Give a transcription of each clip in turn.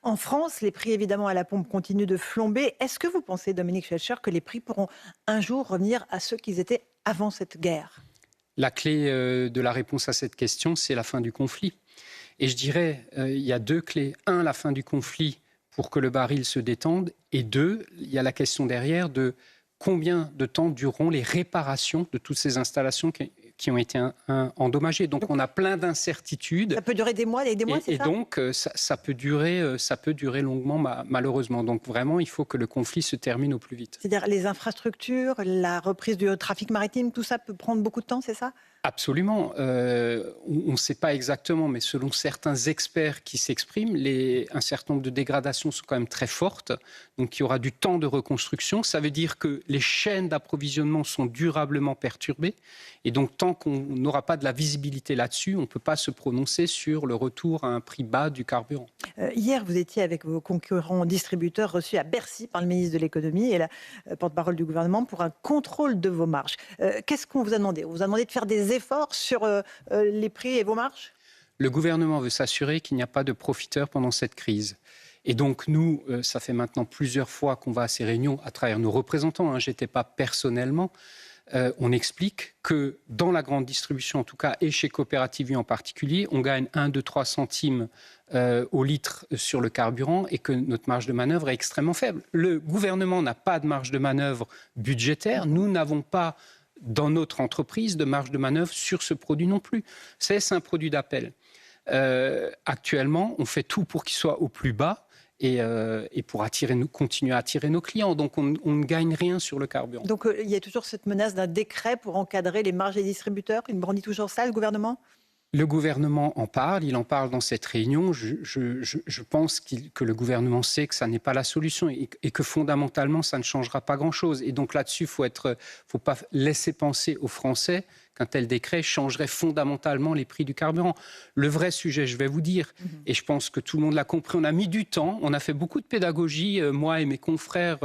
En France, les prix évidemment à la pompe continuent de flamber. Est-ce que vous pensez, Dominique Schelcher, que les prix pourront un jour revenir à ceux qu'ils étaient avant cette guerre? La clé de la réponse à cette question, c'est la fin du conflit. Et je dirais, il y a deux clés. Un, la fin du conflit pour que le baril se détende. Et deux, il y a la question derrière de combien de temps dureront les réparations de toutes ces installations qui ont été endommagées. Donc on a plein d'incertitudes. Ça peut durer des mois et des mois, c'est Et ça? donc, ça peut durer longuement, malheureusement. Donc, vraiment, il faut que le conflit se termine au plus vite. C'est-à-dire les infrastructures, la reprise du trafic maritime, tout ça peut prendre beaucoup de temps, c'est ça? Absolument. On ne sait pas exactement, mais selon certains experts qui s'expriment, un certain nombre de dégradations sont quand même très fortes. Donc, il y aura du temps de reconstruction. Ça veut dire que les chaînes d'approvisionnement sont durablement perturbées. Et donc, tant qu'on n'aura pas de la visibilité là-dessus, on ne peut pas se prononcer sur le retour à un prix bas du carburant. Hier, vous étiez avec vos concurrents distributeurs reçus à Bercy par le ministre de l'économie et la porte-parole du gouvernement pour un contrôle de vos marges. Qu'est-ce qu'on vous a demandé? On vous a demandé de faire des efforts sur les prix et vos marges? Le gouvernement veut s'assurer qu'il n'y a pas de profiteurs pendant cette crise. Et donc nous, ça fait maintenant plusieurs fois qu'on va à ces réunions à travers nos représentants, je n'étais pas personnellement, on explique que dans la grande distribution en tout cas, et chez Coopérative Vie en particulier, on gagne 1, 2, 3 centimes au litre sur le carburant et que notre marge de manœuvre est extrêmement faible. Le gouvernement n'a pas de marge de manœuvre budgétaire, nous n'avons pas dans notre entreprise de marge de manœuvre sur ce produit non plus. C'est un produit d'appel. Actuellement, on fait tout pour qu'il soit au plus bas et pour continuer à attirer nos clients. Donc, on ne gagne rien sur le carburant. Donc, il y a toujours cette menace d'un décret pour encadrer les marges des distributeurs. Il brandit toujours ça, le gouvernement? Le gouvernement en parle, il en parle dans cette réunion. Je pense que le gouvernement sait que ça n'est pas la solution et que fondamentalement, ça ne changera pas grand-chose. Et donc là-dessus, il ne faut pas laisser penser aux Français qu'un tel décret changerait fondamentalement les prix du carburant. Le vrai sujet, je vais vous dire, et je pense que tout le monde l'a compris, on a mis du temps, on a fait beaucoup de pédagogie, moi et mes confrères,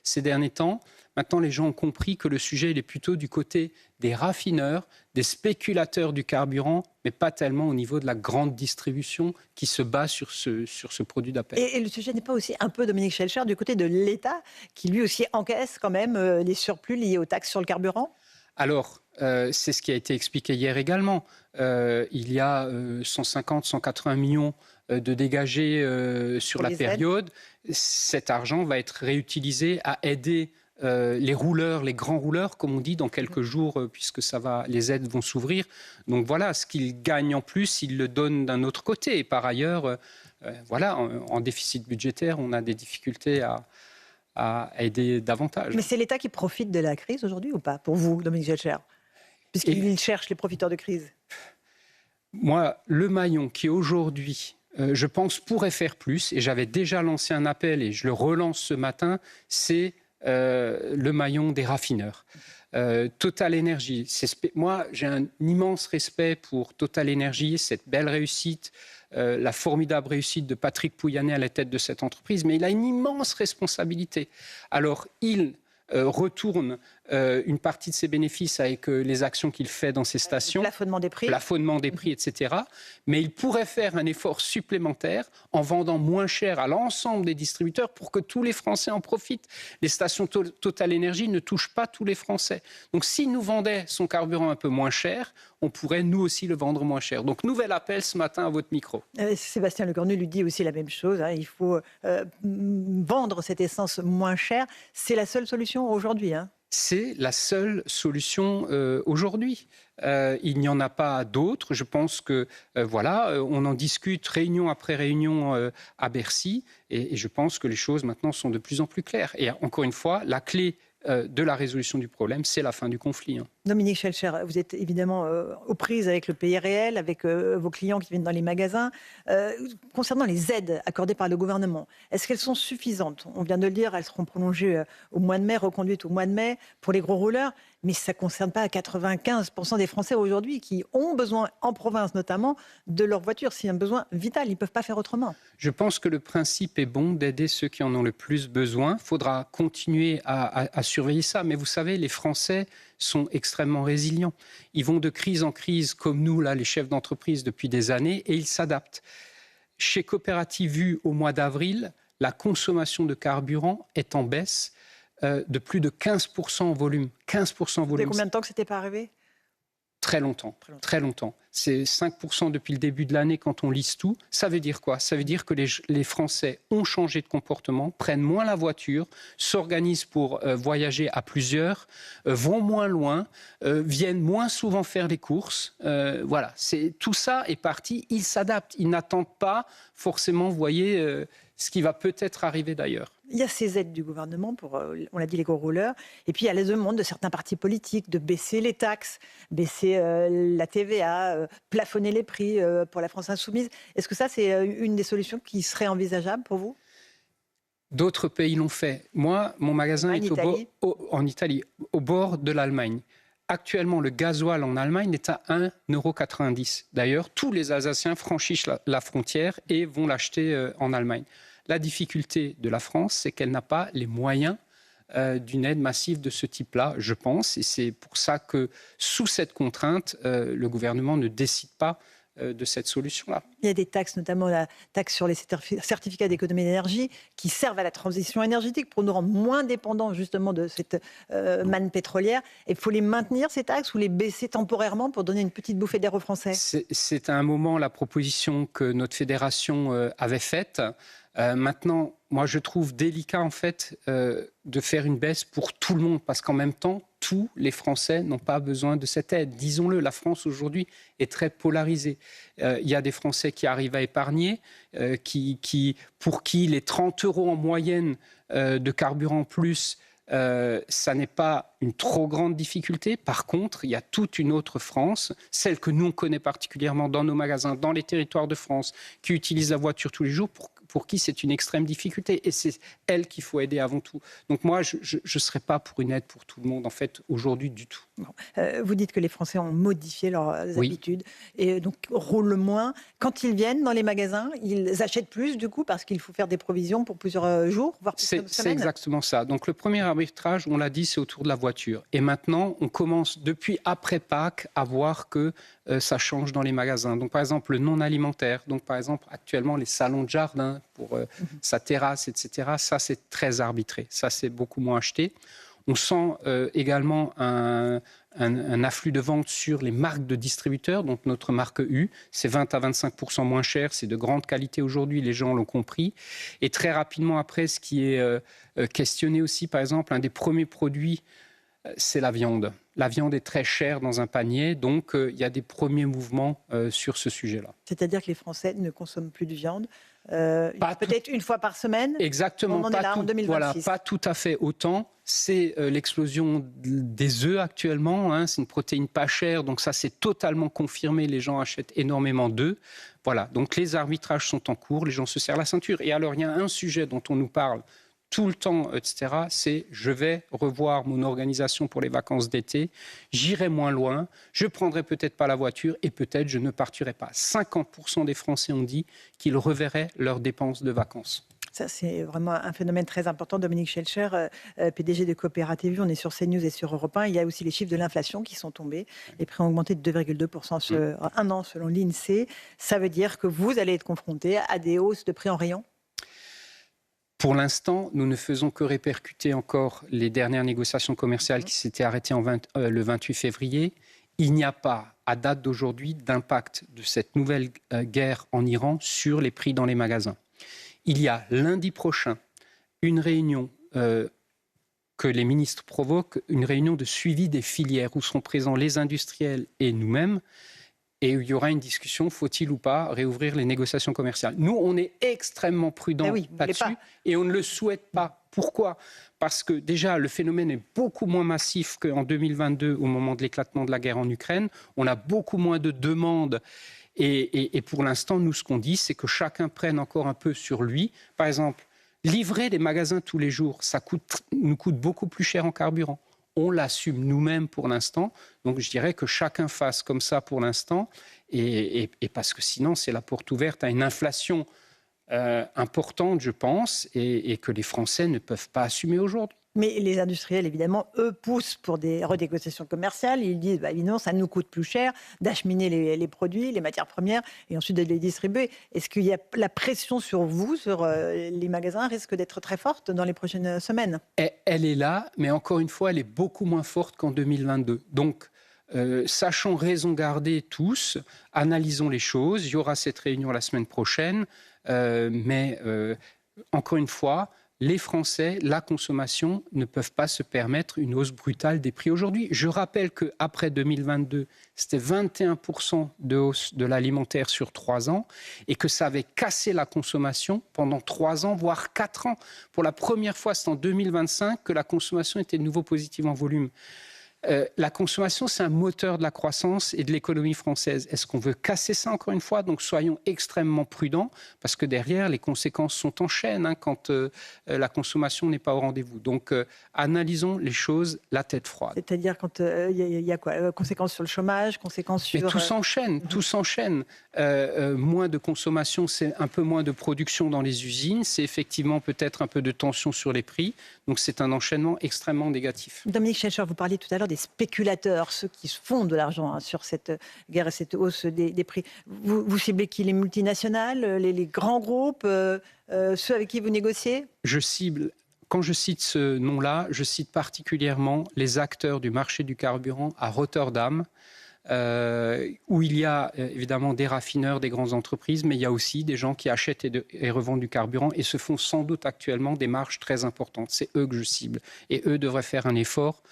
ces derniers temps. Maintenant, les gens ont compris que le sujet il est plutôt du côté des raffineurs, des spéculateurs du carburant, mais pas tellement au niveau de la grande distribution qui se bat sur ce produit d'appel. Et le sujet n'est pas aussi un peu, Dominique Schelcher, du côté de l'État, qui lui aussi encaisse quand même les surplus liés aux taxes sur le carburant? Alors, c'est ce qui a été expliqué hier également. Il y a 150, 180 millions de dégagés sur la période. Cet argent va être réutilisé à aider les rouleurs, les grands rouleurs, comme on dit, dans quelques jours, puisque les aides vont s'ouvrir. Donc voilà, ce qu'ils gagnent en plus, ils le donnent d'un autre côté. Et par ailleurs, en déficit budgétaire, on a des difficultés à aider davantage. Mais c'est l'État qui profite de la crise aujourd'hui ou pas, pour vous, Dominique Schelcher? Puisqu'il cherche les profiteurs de crise. Moi, le maillon qui aujourd'hui, je pense, pourrait faire plus, et j'avais déjà lancé un appel et je le relance ce matin, c'est le maillon des raffineurs. Total Energy, moi j'ai un immense respect pour Total Energy, cette belle réussite, la formidable réussite de Patrick Pouyanné à la tête de cette entreprise, mais il a une immense responsabilité. Alors il retourne une partie de ses bénéfices avec les actions qu'il fait dans ses stations. Plafonnement des prix, etc. Mais il pourrait faire un effort supplémentaire en vendant moins cher à l'ensemble des distributeurs pour que tous les Français en profitent. Les stations Total Energy ne touchent pas tous les Français. Donc s'il nous vendait son carburant un peu moins cher, on pourrait nous aussi le vendre moins cher. Donc nouvel appel ce matin à votre micro. Sébastien Lecornu lui dit aussi la même chose. Il faut vendre cette essence moins chère. C'est la seule solution aujourd'hui. C'est la seule solution aujourd'hui. Il n'y en a pas d'autres. Je pense que, on en discute réunion après réunion à Bercy et je pense que les choses maintenant sont de plus en plus claires. Et encore une fois, la clé de la résolution du problème, c'est la fin du conflit. Dominique Schelcher, vous êtes évidemment aux prises avec le pays réel, avec vos clients qui viennent dans les magasins. Concernant les aides accordées par le gouvernement, est-ce qu'elles sont suffisantes? On vient de le dire, elles seront prolongées au mois de mai, reconduites au mois de mai pour les gros rouleurs, mais ça ne concerne pas 95% des Français aujourd'hui qui ont besoin, en province notamment, de leur voiture. C'est un besoin vital, ils ne peuvent pas faire autrement. Je pense que le principe est bon d'aider ceux qui en ont le plus besoin. Il faudra continuer à surveiller ça, mais vous savez, les Français sont extrêmement résilients. Ils vont de crise en crise, comme nous, là, les chefs d'entreprise, depuis des années, et ils s'adaptent. Chez Coopérative Vue, au mois d'avril, la consommation de carburant est en baisse de plus de 15% en volume. 15% en volume. Ça fait combien de temps que ce n'était pas arrivé ? Très longtemps, très longtemps. C'est 5% depuis le début de l'année quand on lise tout. Ça veut dire quoi ? Ça veut dire que les Français ont changé de comportement, prennent moins la voiture, s'organisent pour voyager à plusieurs, vont moins loin, viennent moins souvent faire les courses. Voilà, tout ça est parti. Ils s'adaptent. Ils n'attendent pas forcément, vous voyez, ce qui va peut-être arriver d'ailleurs. Il y a ces aides du gouvernement pour, on l'a dit, les gros rouleurs. Et puis, il y a les demandes de certains partis politiques de baisser les taxes, baisser la TVA, plafonner les prix pour la France insoumise. Est-ce que ça, c'est une des solutions qui serait envisageable pour vous ? D'autres pays l'ont fait. Moi, mon magasin est en Italie, au bord de l'Allemagne. Actuellement, le gasoil en Allemagne est à 1,90 €. D'ailleurs, tous les Alsaciens franchissent la frontière et vont l'acheter en Allemagne. La difficulté de la France, c'est qu'elle n'a pas les moyens d'une aide massive de ce type-là, je pense. Et c'est pour ça que, sous cette contrainte, le gouvernement ne décide pas de cette solution-là. Il y a des taxes, notamment la taxe sur les certificats d'économie d'énergie, qui servent à la transition énergétique pour nous rendre moins dépendants justement de cette manne pétrolière. Et il faut les maintenir, ces taxes, ou les baisser temporairement pour donner une petite bouffée d'air aux Français ? C'est à un moment la proposition que notre fédération avait faite. Maintenant, moi, je trouve délicat, en fait, de faire une baisse pour tout le monde, parce qu'en même temps, tous les Français n'ont pas besoin de cette aide. Disons-le, la France, aujourd'hui, est très polarisée. Il y a des Français qui arrivent à épargner, pour qui les 30 € en moyenne de carburant plus, ça n'est pas une trop grande difficulté. Par contre, il y a toute une autre France, celle que nous, on connaît particulièrement dans nos magasins, dans les territoires de France, qui utilisent la voiture tous les jours, pour qui c'est une extrême difficulté. Et c'est elle qu'il faut aider avant tout. Donc moi, je ne serais pas pour une aide pour tout le monde, en fait, aujourd'hui du tout. Bon. Vous dites que les Français ont modifié leurs habitudes et donc roulent moins. Quand ils viennent dans les magasins, ils achètent plus, du coup, parce qu'il faut faire des provisions pour plusieurs jours, voire plusieurs semaines. C'est exactement ça. Donc le premier arbitrage, on l'a dit, c'est autour de la voiture. Et maintenant, on commence, depuis après Pâques, à voir que ça change dans les magasins. Donc par exemple, le non alimentaire. Donc par exemple, actuellement, les salons de jardin pour sa terrasse, etc. Ça, c'est très arbitré. Ça, c'est beaucoup moins acheté. On sent également un afflux de vente sur les marques de distributeurs, donc notre marque U. C'est 20 à 25% moins cher, c'est de grande qualité aujourd'hui, les gens l'ont compris. Et très rapidement après, ce qui est questionné aussi, par exemple, un des premiers produits, c'est la viande. La viande est très chère dans un panier, donc il y a des premiers mouvements sur ce sujet-là. C'est-à-dire que les Français ne consomment plus de viande peut-être une fois par semaine. Exactement. On en est là en 2026. Voilà, pas tout à fait autant. C'est l'explosion des œufs actuellement. Hein. C'est une protéine pas chère, donc ça c'est totalement confirmé. Les gens achètent énormément d'œufs. Voilà, donc les arbitrages sont en cours, les gens se serrent la ceinture. Et alors il y a un sujet dont on nous parle tout le temps, etc., c'est je vais revoir mon organisation pour les vacances d'été, j'irai moins loin, je ne prendrai peut-être pas la voiture et peut-être je ne partirai pas. 50% des Français ont dit qu'ils reverraient leurs dépenses de vacances. Ça, c'est vraiment un phénomène très important. Dominique Schelcher, PDG de Coopérative Vue, on est sur CNews et sur Europe 1. Il y a aussi les chiffres de l'inflation qui sont tombés. Les prix ont augmenté de 2,2% sur un an selon l'INSEE. Ça veut dire que vous allez être confronté à des hausses de prix en rayon ? Pour l'instant, nous ne faisons que répercuter encore les dernières négociations commerciales qui s'étaient arrêtées le 28 février. Il n'y a pas, à date d'aujourd'hui, d'impact de cette nouvelle guerre en Iran sur les prix dans les magasins. Il y a lundi prochain une réunion que les ministres provoquent, une réunion de suivi des filières où seront présents les industriels et nous-mêmes. Et il y aura une discussion, faut-il ou pas réouvrir les négociations commerciales. Nous, on est extrêmement prudents là-dessus et on ne le souhaite pas. Pourquoi ? Parce que déjà, le phénomène est beaucoup moins massif qu'en 2022, au moment de l'éclatement de la guerre en Ukraine. On a beaucoup moins de demandes. Et pour l'instant, nous, ce qu'on dit, c'est que chacun prenne encore un peu sur lui. Par exemple, livrer des magasins tous les jours, ça nous coûte beaucoup plus cher en carburant. On l'assume nous-mêmes pour l'instant. Donc, je dirais que chacun fasse comme ça pour l'instant. Et parce que sinon, c'est la porte ouverte à une inflation importante, je pense, et que les Français ne peuvent pas assumer aujourd'hui. Mais les industriels, évidemment, eux, poussent pour des renégociations commerciales. Ils disent, évidemment, ça nous coûte plus cher d'acheminer les produits, les matières premières, et ensuite de les distribuer. Est-ce qu'il y a la pression sur vous, sur les magasins, risque d'être très forte dans les prochaines semaines? Elle est là, mais encore une fois, elle est beaucoup moins forte qu'en 2022. Donc, sachons raison garder tous, analysons les choses. Il y aura cette réunion la semaine prochaine, mais encore une fois, les Français, la consommation, ne peuvent pas se permettre une hausse brutale des prix aujourd'hui. Je rappelle qu'après 2022, c'était 21% de hausse de l'alimentaire sur 3 ans et que ça avait cassé la consommation pendant 3 ans, voire 4 ans. Pour la première fois, c'est en 2025 que la consommation était de nouveau positive en volume. La consommation, c'est un moteur de la croissance et de l'économie française. Est-ce qu'on veut casser ça encore une fois? Donc soyons extrêmement prudents, parce que derrière, les conséquences sont en chaîne quand la consommation n'est pas au rendez-vous. Donc analysons les choses la tête froide. C'est-à-dire quand il y a quoi? Conséquences sur le chômage, conséquences sur... Mais tout s'enchaîne, tout s'enchaîne. Moins de consommation, c'est un peu moins de production dans les usines, c'est effectivement peut-être un peu de tension sur les prix. Donc c'est un enchaînement extrêmement négatif. Dominique Schelcher, vous parliez tout à l'heure des spéculateurs, ceux qui se font de l'argent sur cette guerre et cette hausse des prix. Vous ciblez qui? Les multinationales, les grands groupes, ceux avec qui vous négociez? Quand je cite ce nom-là, je cite particulièrement les acteurs du marché du carburant à Rotterdam, où il y a évidemment des raffineurs, des grandes entreprises, mais il y a aussi des gens qui achètent et revendent du carburant et se font sans doute actuellement des marges très importantes. C'est eux que je cible. Et eux devraient faire un effort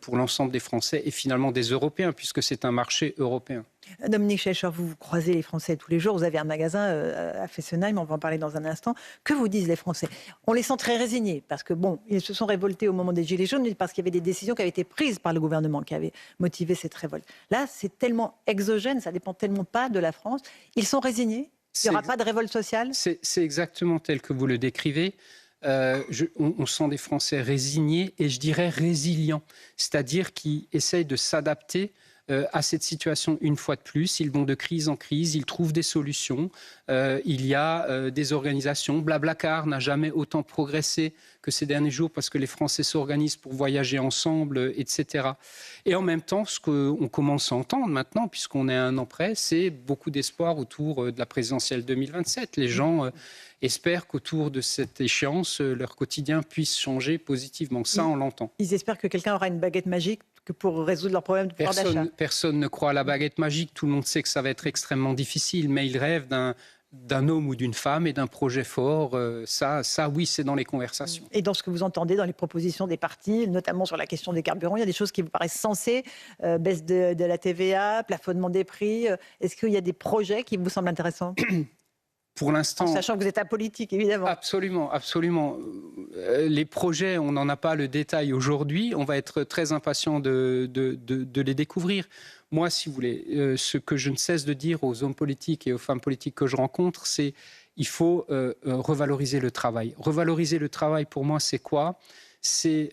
pour l'ensemble des Français et finalement des Européens, puisque c'est un marché européen. Dominique Schelcher, vous croisez les Français tous les jours. Vous avez un magasin à Fessenheim, on va en parler dans un instant. Que vous disent les Français? On les sent très résignés, parce que ils se sont révoltés au moment des Gilets jaunes, parce qu'il y avait des décisions qui avaient été prises par le gouvernement, qui avaient motivé cette révolte. Là, c'est tellement exogène, ça dépend tellement pas de la France. Ils sont résignés? Il n'y aura pas de révolte sociale? C'est exactement tel que vous le décrivez. On sent des Français résignés et je dirais résilients, c'est-à-dire qui essayent de s'adapter à cette situation une fois de plus. Ils vont de crise en crise, ils trouvent des solutions. Il y a des organisations. Blablacar n'a jamais autant progressé que ces derniers jours parce que les Français s'organisent pour voyager ensemble, etc. Et en même temps, ce qu'on commence à entendre maintenant, puisqu'on est à 1 an près, c'est beaucoup d'espoir autour de la présidentielle 2027. Les gens espèrent qu'autour de cette échéance, leur quotidien puisse changer positivement. Ça, on l'entend. Ils espèrent que quelqu'un aura une baguette magique pour résoudre leurs problèmes de pouvoir d'achat. Personne ne croit à la baguette magique. Tout le monde sait que ça va être extrêmement difficile, mais ils rêvent d'un homme ou d'une femme et d'un projet fort. Ça, oui, c'est dans les conversations. Et dans ce que vous entendez dans les propositions des partis, notamment sur la question des carburants, il y a des choses qui vous paraissent sensées, baisse de la TVA, plafonnement des prix. Est-ce qu'il y a des projets qui vous semblent intéressants? Pour l'instant, en sachant que vous êtes apolitique, évidemment. Absolument, absolument. Les projets, on n'en a pas le détail aujourd'hui. On va être très impatient de les découvrir. Moi, si vous voulez, ce que je ne cesse de dire aux hommes politiques et aux femmes politiques que je rencontre, c'est qu'il faut revaloriser le travail. Revaloriser le travail, pour moi, c'est quoi? C'est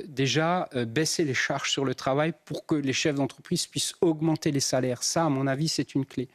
déjà baisser les charges sur le travail pour que les chefs d'entreprise puissent augmenter les salaires. Ça, à mon avis, c'est une clé.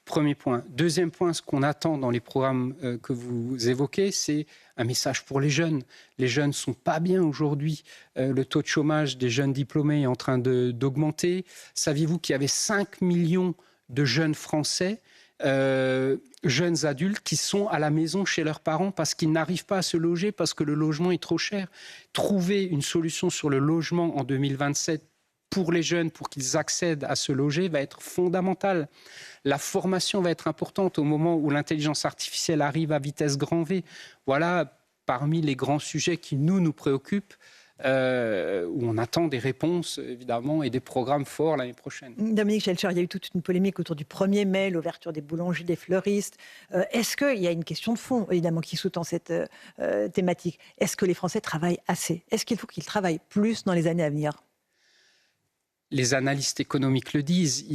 Premier point. Deuxième point, ce qu'on attend dans les programmes que vous évoquez, c'est un message pour les jeunes. Les jeunes ne sont pas bien aujourd'hui. Le taux de chômage des jeunes diplômés est en train d'augmenter. Saviez-vous qu'il y avait 5 millions de jeunes Français, jeunes adultes, qui sont à la maison chez leurs parents parce qu'ils n'arrivent pas à se loger, parce que le logement est trop cher? Trouver une solution sur le logement en 2027 pour les jeunes, pour qu'ils accèdent à se loger, va être fondamental. La formation va être importante au moment où l'intelligence artificielle arrive à vitesse grand V. Voilà, parmi les grands sujets qui nous préoccupent, où on attend des réponses, évidemment, et des programmes forts l'année prochaine. Dominique Schelcher, il y a eu toute une polémique autour du 1er mai, l'ouverture des boulangeries, des fleuristes. Est-ce qu'il y a une question de fond, évidemment, qui sous-tend cette thématique? Est-ce que les Français travaillent assez? Est-ce qu'il faut qu'ils travaillent plus dans les années à venir? les analystes économiques le disent,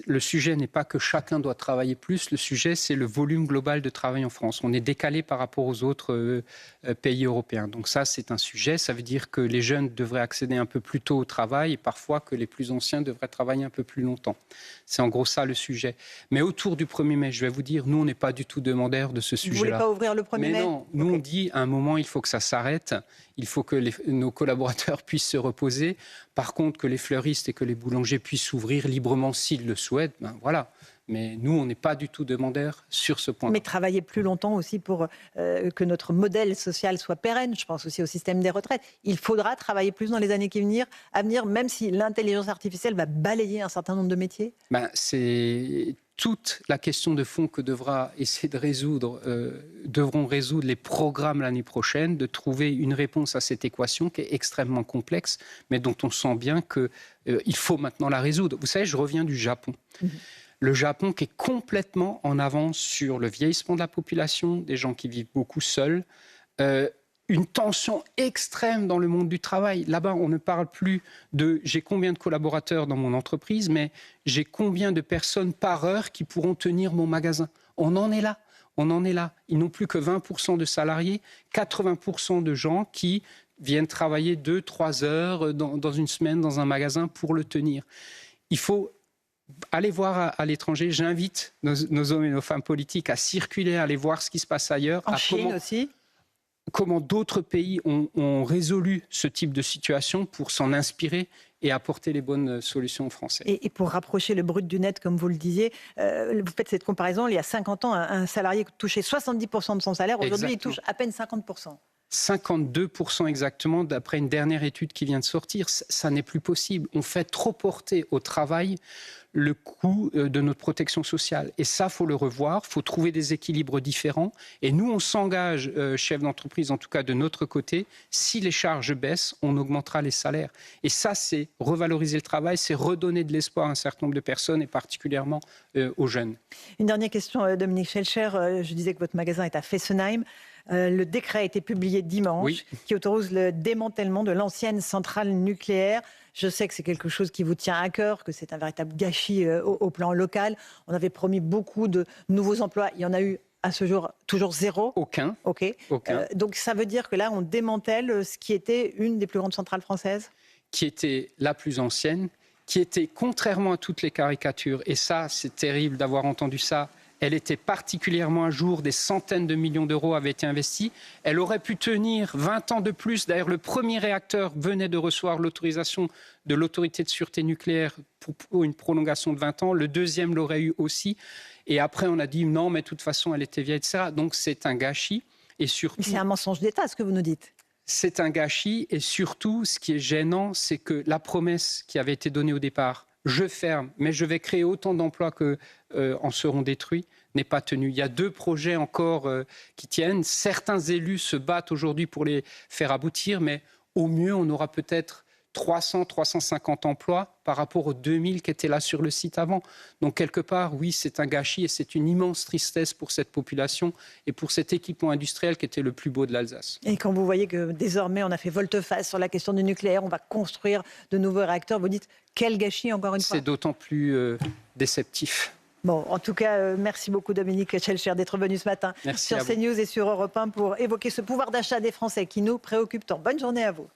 le sujet n'est pas que chacun doit travailler plus, le sujet c'est le volume global de travail en France. On est décalé par rapport aux autres pays européens. Donc ça c'est un sujet, ça veut dire que les jeunes devraient accéder un peu plus tôt au travail et parfois que les plus anciens devraient travailler un peu plus longtemps. C'est en gros ça le sujet. Mais autour du 1er mai, je vais vous dire, nous on n'est pas du tout demandeurs de ce sujet-là. Vous ne voulez pas ouvrir le 1er mai? Mais non, nous on dit à un moment il faut que ça s'arrête, il faut que nos collaborateurs puissent se reposer. Par contre, que les fleuristes et que les boulangers puissent s'ouvrir librement s'ils le souhaitent, ben voilà. Mais nous, on n'est pas du tout demandeurs sur ce point. Mais travailler plus longtemps aussi pour que notre modèle social soit pérenne. Je pense aussi au système des retraites. Il faudra travailler plus dans les années à venir, même si l'intelligence artificielle va balayer un certain nombre de métiers. Ben, c'est toute la question de fond que devront résoudre les programmes l'année prochaine, de trouver une réponse à cette équation qui est extrêmement complexe, mais dont on sent bien qu'il faut maintenant la résoudre. Vous savez, je reviens du Japon. Le Japon qui est complètement en avance sur le vieillissement de la population, des gens qui vivent beaucoup seuls, une tension extrême dans le monde du travail. Là-bas, on ne parle plus de j'ai combien de collaborateurs dans mon entreprise, mais j'ai combien de personnes par heure qui pourront tenir mon magasin. On en est là. On en est là. Ils n'ont plus que 20% de salariés, 80% de gens qui viennent travailler 2-3 heures dans une semaine dans un magasin pour le tenir. Il faut aller voir à l'étranger. J'invite nos hommes et nos femmes politiques à circuler, à aller voir ce qui se passe ailleurs. En Chine aussi. Comment d'autres pays ont résolu ce type de situation pour s'en inspirer et apporter les bonnes solutions aux Français. Et pour rapprocher le brut du net, comme vous le disiez, vous faites cette comparaison, il y a 50 ans, un salarié touchait 70% de son salaire, aujourd'hui il touche à peine 50%. 52% exactement, d'après une dernière étude qui vient de sortir. Ça n'est plus possible. On fait trop porter au travail le coût de notre protection sociale. Et ça, il faut le revoir, il faut trouver des équilibres différents. Et nous, on s'engage, chefs d'entreprise, en tout cas de notre côté, si les charges baissent, on augmentera les salaires. Et ça, c'est revaloriser le travail, c'est redonner de l'espoir à un certain nombre de personnes, et particulièrement aux jeunes. Une dernière question, Dominique Schelcher. Je disais que votre magasin est à Fessenheim. Le décret a été publié dimanche, qui autorise le démantèlement de l'ancienne centrale nucléaire. Je sais que c'est quelque chose qui vous tient à cœur, que c'est un véritable gâchis au plan local. On avait promis beaucoup de nouveaux emplois. Il y en a eu à ce jour toujours zéro. Aucun. OK. Aucun. Donc ça veut dire que là, on démantèle ce qui était une des plus grandes centrales françaises ? Qui était la plus ancienne, qui était, contrairement à toutes les caricatures, et ça, c'est terrible d'avoir entendu ça, elle était particulièrement à jour, des centaines de millions d'euros avaient été investis. Elle aurait pu tenir 20 ans de plus. D'ailleurs, le premier réacteur venait de recevoir l'autorisation de l'autorité de sûreté nucléaire pour une prolongation de 20 ans. Le deuxième l'aurait eu aussi. Et après, on a dit non, mais de toute façon, elle était vieille, etc. Donc, c'est un gâchis. Et surtout, c'est un mensonge d'État, ce que vous nous dites. C'est un gâchis. Et surtout, ce qui est gênant, c'est que la promesse qui avait été donnée au départ, je ferme, mais je vais créer autant d'emplois qu'en seront détruits, n'est pas tenue. Il y a 2 projets encore qui tiennent. Certains élus se battent aujourd'hui pour les faire aboutir, mais au mieux, on aura peut-être 300, 350 emplois par rapport aux 2000 qui étaient là sur le site avant. Donc, quelque part, oui, c'est un gâchis et c'est une immense tristesse pour cette population et pour cet équipement industriel qui était le plus beau de l'Alsace. Et quand vous voyez que désormais, on a fait volte-face sur la question du nucléaire, on va construire de nouveaux réacteurs, vous dites, quel gâchis encore une fois ? C'est d'autant plus déceptif. Bon, en tout cas, merci beaucoup Dominique Schelcher d'être venu ce matin sur CNews et sur Europe 1 pour évoquer ce pouvoir d'achat des Français qui nous préoccupe tant. Bonne journée à vous.